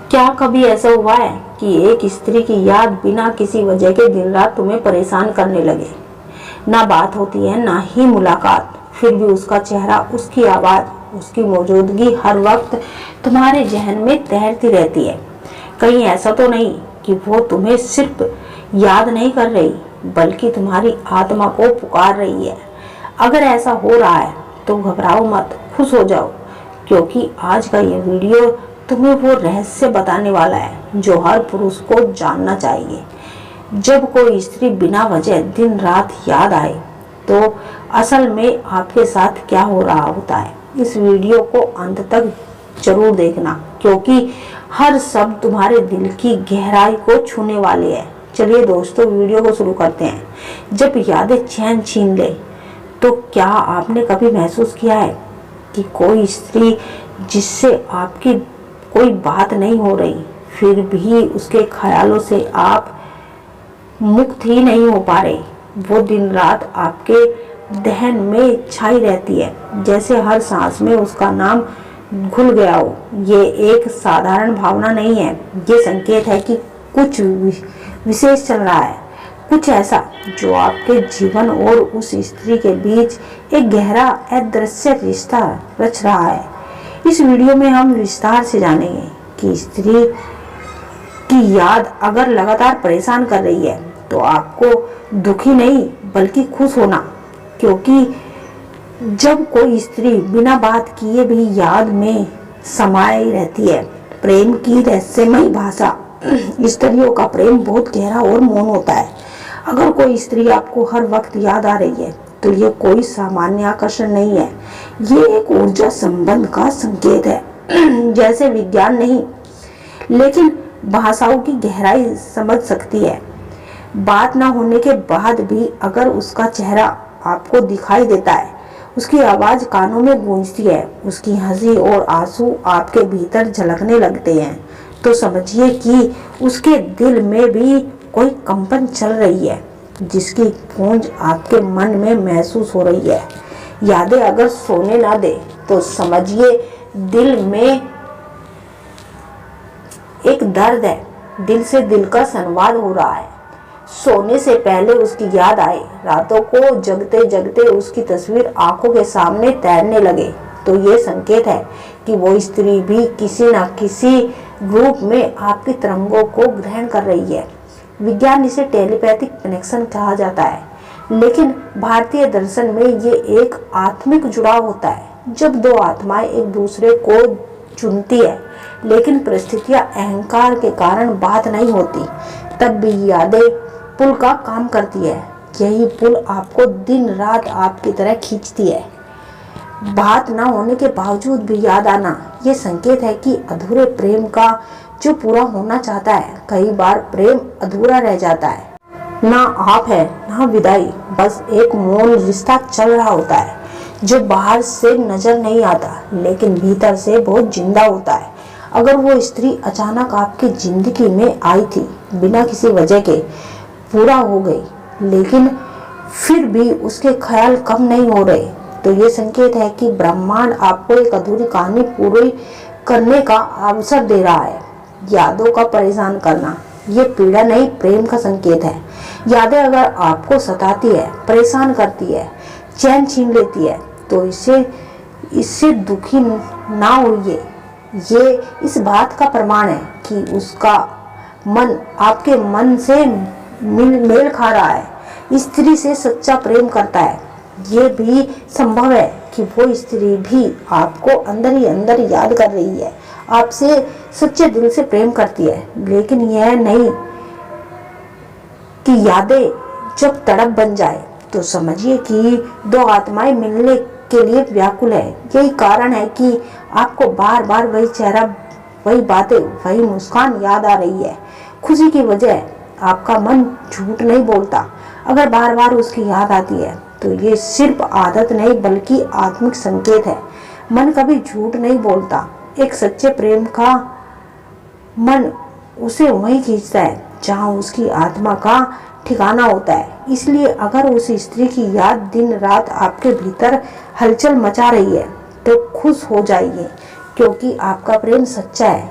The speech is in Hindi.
क्या कभी ऐसा हुआ है कि एक स्त्री की याद बिना किसी वजह के दिन रात तुम्हें परेशान करने लगे? ना बात होती है ना ही मुलाकात, फिर भी उसका चेहरा, उसकी आवाज़, उसकी मौजूदगी हर वक्त तुम्हारे जहन में तैरती रहती है। कहीं ऐसा तो नहीं कि वो तुम्हें सिर्फ याद नहीं कर रही बल्कि तुम्हारी आत्मा को पुकार रही है? अगर ऐसा हो रहा है तो घबराओ मत, खुश हो जाओ, क्योंकि आज का ये वीडियो तुम्हें वो रहस्य बताने वाला है जो हर पुरुष को जानना चाहिए। जब कोई स्त्री बिना वजह दिन रात याद आए तो असल में आपके साथ क्या हो रहा होता है। इस वीडियो को अंत तक जरूर देखना, क्योंकि हर शब्द तुम्हारे दिल की गहराई को छूने वाले हैं। चलिए दोस्तों, वीडियो को शुरू करते हैं। जब यादें चैन छीन ले तो क्या आपने कभी महसूस किया है कि कोई स्त्री जिससे आपकी कोई बात नहीं हो रही, फिर भी उसके ख्यालों से आप मुक्त ही नहीं हो पा रहे? वो दिन रात आपके दहन में छाई रहती है, जैसे हर सांस में उसका नाम घुल गया हो। ये एक साधारण भावना नहीं है, ये संकेत है कि कुछ विशेष चल रहा है, कुछ ऐसा जो आपके जीवन और उस स्त्री के बीच एक गहरा अदृश्य रिश्ता रच रहा है। इस वीडियो में हम विस्तार से जानेंगे कि स्त्री की याद अगर लगातार परेशान कर रही है तो आपको दुखी नहीं बल्कि खुश होना, क्योंकि जब कोई स्त्री बिना बात किए भी याद में समाई रहती है। प्रेम की रहस्यमयी भाषा। स्त्रियों का प्रेम बहुत गहरा और मौन होता है। अगर कोई स्त्री आपको हर वक्त याद आ रही है तो ये कोई सामान्य आकर्षण नहीं है, ये एक ऊर्जा संबंध का संकेत है। जैसे विज्ञान नहीं लेकिन भाषाओं की गहराई समझ सकती है। बात ना होने के बाद भी अगर उसका चेहरा आपको दिखाई देता है, उसकी आवाज कानों में गूंजती है, उसकी हंसी और आंसू आपके भीतर झलकने लगते हैं, तो समझिए कि उसके दिल में भी कोई कंपन चल रही है, जिसकी गूंज आपके मन में महसूस हो रही है। यादें अगर सोने ना दे तो समझिए दिल में एक दर्द है, दिल से दिल का संवाद हो रहा है। सोने से पहले उसकी याद आए, रातों को जगते जगते उसकी तस्वीर आंखों के सामने तैरने लगे, तो ये संकेत है कि वो स्त्री भी किसी न किसी रूप में आपकी तरंगों को ग्रहण कर रही है। विज्ञान इसे टेलीपैथिक कनेक्शन कहा जाता है, लेकिन भारतीय दर्शन में ये एक आत्मिक जुड़ाव होता है। जब दो आत्माएं एक दूसरे को चुनती है लेकिन परिस्थितियां अहंकार के कारण बात नहीं होती, तब भी यादें पुल का काम करती है। यही पुल आपको दिन रात आपकी तरह खींचती है। बात ना होने के बावजूद भी याद आना, ये संकेत है कि अधूरे प्रेम का जो पूरा होना चाहता है, कई बार प्रेम अधूरा रह जाता है। ना आप है ना विदाई, बस एक मौन रिश्ता चल रहा होता है जो बाहर से नजर नहीं आता लेकिन भीतर से बहुत जिंदा होता है। अगर वो स्त्री अचानक आपकी जिंदगी में आई थी, बिना किसी वजह के पूरा हो गई, लेकिन फिर भी उसके ख्याल कम नहीं हो रहे, तो ये संकेत है कि ब्रह्मांड आपको एक अधूरी कहानी पूरी करने का अवसर दे रहा है। यादों का परेशान करना, ये पीड़ा नहीं प्रेम का संकेत है। यादें अगर आपको सताती है, परेशान करती है, चैन छीन लेती है, तो इससे दुखी ना होइए। ये इस बात का प्रमाण है कि उसका मन आपके मन से मेल खा रहा है, स्त्री से सच्चा प्रेम करता है। ये भी संभव है कि वो स्त्री भी आपको अंदर ही अंदर याद कर रही है, आपसे सच्चे दिल से प्रेम करती है, लेकिन यह नहीं कि यादें जब तड़प बन जाए तो समझिए कि दो आत्माएं मिलने के लिए व्याकुल है। यही कारण है कि आपको बार बार वही चेहरा, वही बातें, वही मुस्कान याद आ रही है। खुशी की वजह आपका मन झूठ नहीं बोलता। अगर बार बार उसकी याद आती है तो ये सिर्फ आदत नहीं बल्कि आत्मिक संकेत है। मन कभी झूठ नहीं बोलता। एक सच्चे प्रेम का मन उसे वहीं खींचता है जहां उसकी आत्मा का ठिकाना होता है। इसलिए अगर उस स्त्री की याद दिन रात आपके भीतर हलचल मचा रही है तो खुश हो जाइए, क्योंकि आपका प्रेम सच्चा है।